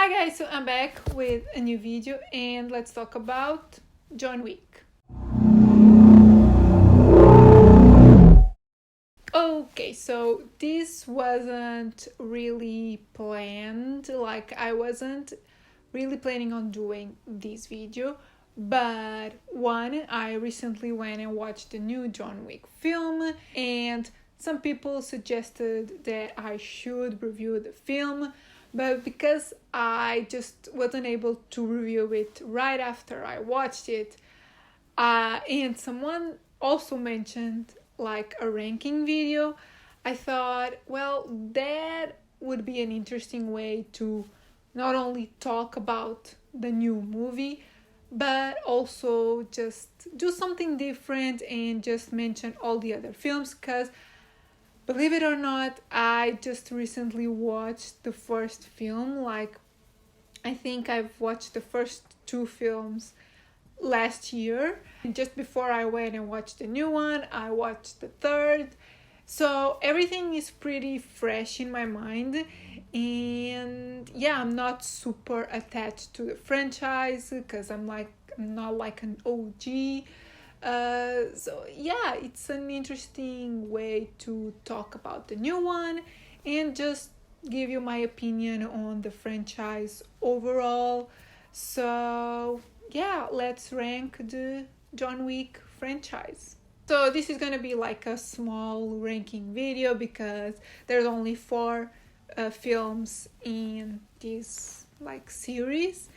Hi guys, so I'm back with a new video and let's talk about John Wick. Okay, so this wasn't really planned, like I wasn't really planning on doing this video, but one, I recently went and watched the new John Wick film and some people suggested that I should review the film, but because I just wasn't able to review it right after I watched it, and someone also mentioned like a ranking video, I thought, well, that would be an interesting way to not only talk about the new movie, but also just do something different and just mention all the other films, because believe it or not, I just recently watched the first film. Like, I think I've watched the first two films last year. And just before I went and watched the new one, I watched the third. So everything is pretty fresh in my mind. And yeah, I'm not super attached to the franchise because I'm not like an OG. So yeah, it's an interesting way to talk about the new one and just give you my opinion on the franchise overall. So yeah, let's rank the John Wick franchise. So this is gonna be like a small ranking video because there's only four films in this like series,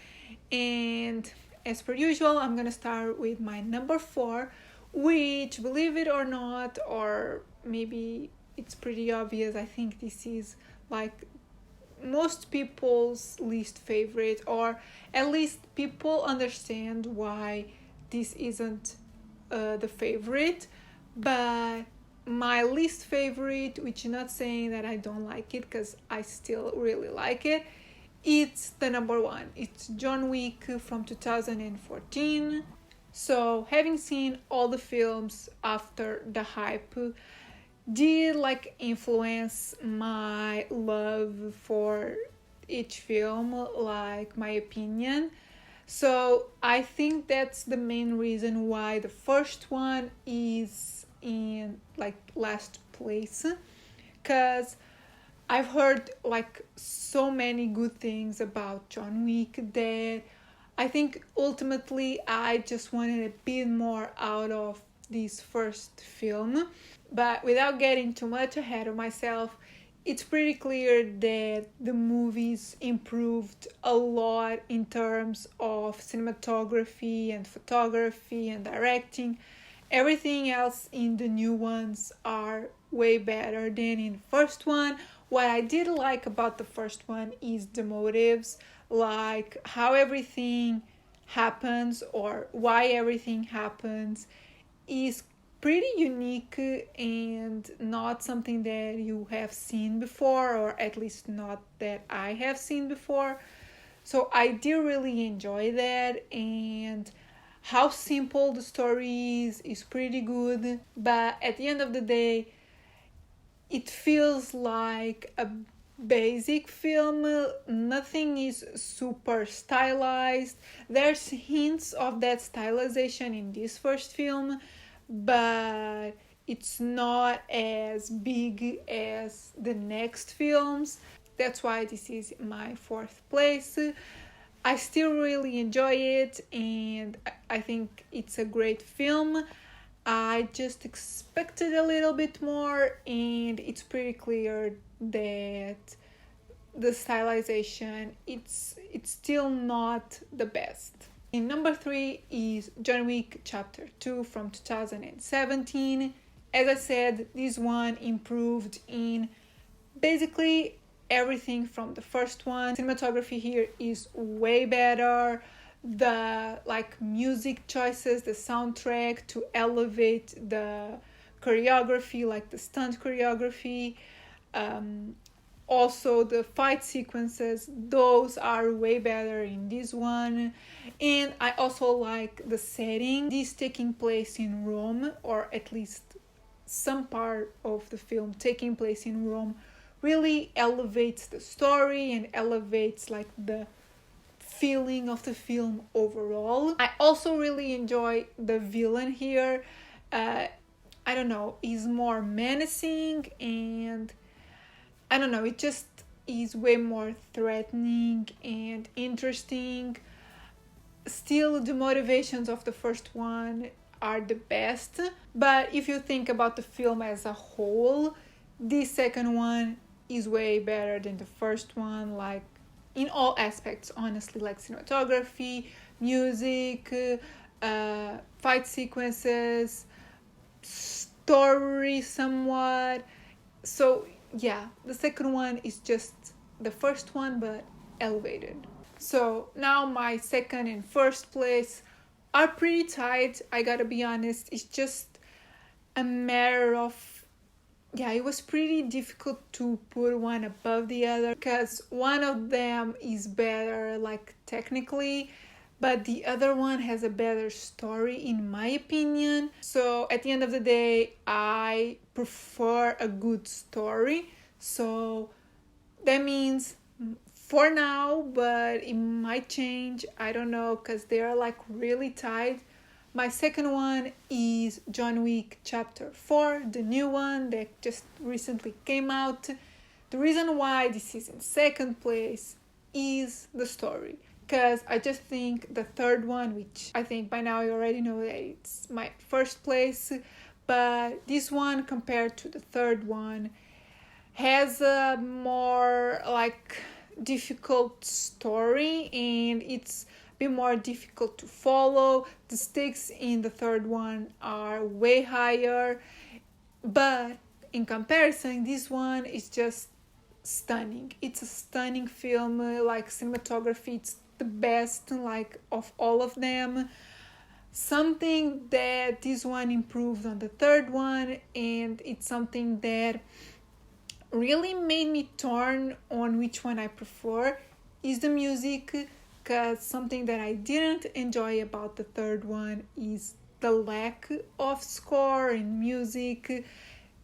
and as per usual, I'm gonna start with my number 4, which, believe it or not, or maybe it's pretty obvious, I think this is like most people's least favorite, or at least people understand why this isn't the favorite. But my least favorite, which is not saying that I don't like it because I still really like it, it's the number 1. It's John Wick from 2014. So having seen all the films after the hype did like influence my love for each film, like my opinion. So I think that's the main reason why the first one is in like last place, because I've heard like so many good things about John Wick that I think ultimately I just wanted a bit more out of this first film. But without getting too much ahead of myself, it's pretty clear that the movies improved a lot in terms of cinematography and photography and directing. Everything else in the new ones are way better than in the first one. What I did like about the first one is the motives, like how everything happens or why everything happens is pretty unique and not something that you have seen before, or at least not that I have seen before. So I did really enjoy that, and how simple the story is pretty good. But at the end of the day, it feels like a basic film. Nothing is super stylized. There's hints of that stylization in this first film, but it's not as big as the next films. That's why this is my 4th place. I still really enjoy it and I think it's a great film. I just expected a little bit more, and it's pretty clear that the stylization it's still not the best. And number 3 is John Wick Chapter 2 from 2017. As I said, this one improved in basically everything from the first one. Cinematography here is way better. The like music choices, the soundtrack to elevate the choreography, like the stunt choreography. Also the fight sequences, those are way better in this one. And I also like the setting. This taking place in Rome, or at least some part of the film taking place in Rome, really elevates the story and elevates like the feeling of the film overall. I also really enjoy the villain here. I don't know, he's more menacing, and I don't know, it just is way more threatening and interesting. Still, the motivations of the first one are the best, but if you think about the film as a whole, the second one is way better than the first one, like in all aspects, honestly, like cinematography, music, fight sequences, story somewhat. So yeah, the second one is just the first one but elevated. So now my second and first place are pretty tight, I gotta be honest. It's just a matter of, yeah, it was pretty difficult to put one above the other because one of them is better, like technically, but the other one has a better story in my opinion. So at the end of the day, I prefer a good story. So that means for now, but it might change, I don't know, because they're like really tight. My second one is John Wick Chapter 4, the new one that just recently came out. The reason why this is in second place is the story, because I just think the third one, which I think by now you already know that it's my first place, but this one compared to the third one has a more like difficult story, and it's a bit more difficult to follow. The stakes in the third one are way higher, but in comparison, this one is just stunning. It's a stunning film, like cinematography, it's the best like of all of them. Something that this one improved on the third one, and it's something that really made me torn on which one I prefer, is the music, because something that I didn't enjoy about the third one is the lack of score and music.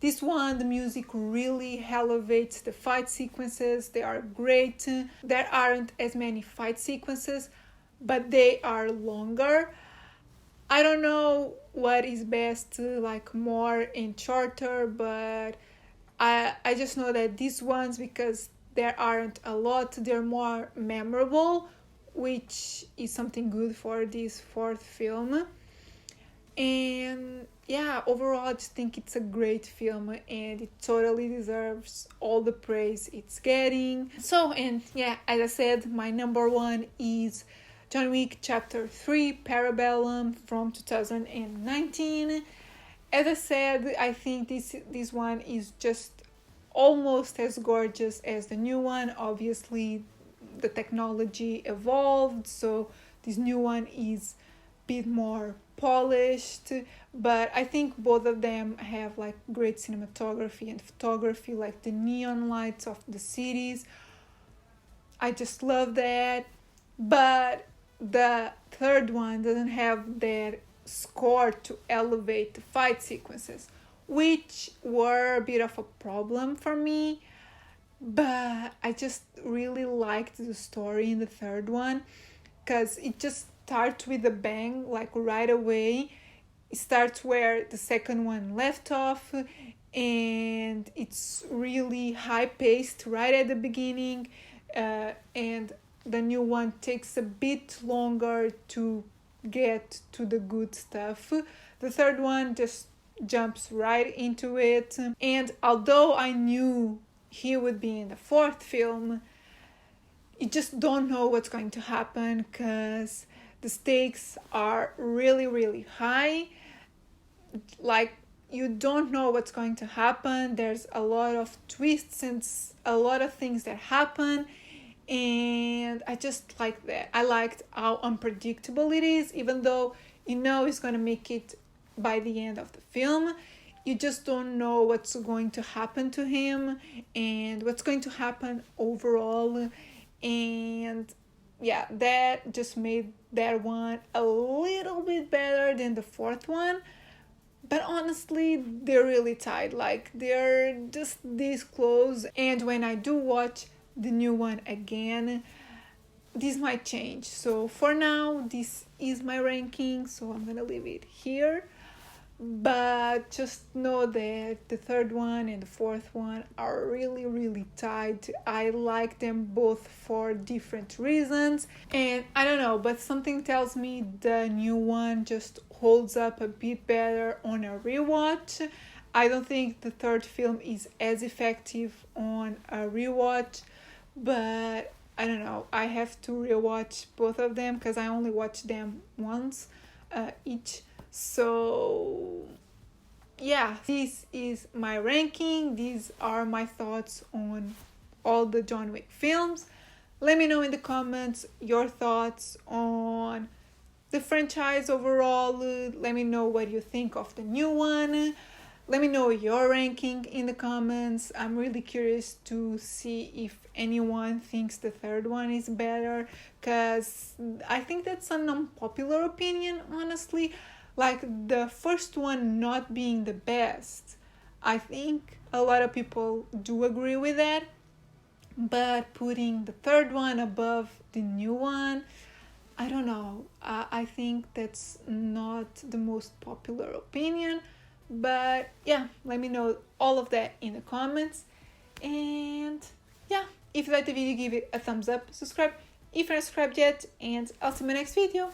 This one, the music really elevates the fight sequences. They are great. There aren't as many fight sequences, but they are longer. I don't know what is best, like more and shorter, but I just know that these ones, because there aren't a lot, they're more memorable, which is something good for this fourth film. And yeah, overall I just think it's a great film and it totally deserves all the praise it's getting. So, and yeah, as I said, my number one is John Wick Chapter 3 Parabellum from 2019. As I said, I think this one is just almost as gorgeous as the new one. Obviously, the technology evolved, so this new one is a bit more polished, but I think both of them have like great cinematography and photography, like the neon lights of the cities. I just love that. But the third one doesn't have that score to elevate the fight sequences, which were a bit of a problem for me. But I just really liked the story in the third one, because it just starts with a bang, like right away. It starts where the second one left off, and it's really high paced right at the beginning, and the new one takes a bit longer to get to the good stuff. The third one just jumps right into it, and although I knew he would be in the fourth film, you just don't know what's going to happen, because the stakes are really, really high. Like, you don't know what's going to happen. There's a lot of twists and a lot of things that happen, and I just like that. I liked how unpredictable it is, even though you know he's going to make it by the end of the film. You just don't know what's going to happen to him and what's going to happen overall. And yeah, that just made that one a little bit better than the fourth one. But honestly, they're really tight. Like, they're just this close. And when I do watch the new one again, this might change. So for now, this is my ranking, so I'm gonna leave it here. But just know that the third one and the fourth one are really tight. I like them both for different reasons, and I don't know, but something tells me the new one just holds up a bit better on a rewatch. I don't think the third film is as effective on a rewatch, but I don't know, I have to rewatch both of them because I only watched them once each. So yeah, this is my ranking. These are my thoughts on all the John Wick films. Let me know in the comments your thoughts on the franchise overall. Let me know what you think of the new one. Let me know your ranking in the comments. I'm really curious to see if anyone thinks the third one is better, because I think that's an unpopular opinion, honestly. Like the first one not being the best. I think a lot of people do agree with that, but putting the third one above the new one, I don't know. I think that's not the most popular opinion, but yeah, let me know all of that in the comments. And yeah, if you liked the video, give it a thumbs up, subscribe if you're not subscribed yet, and I'll see you in my next video.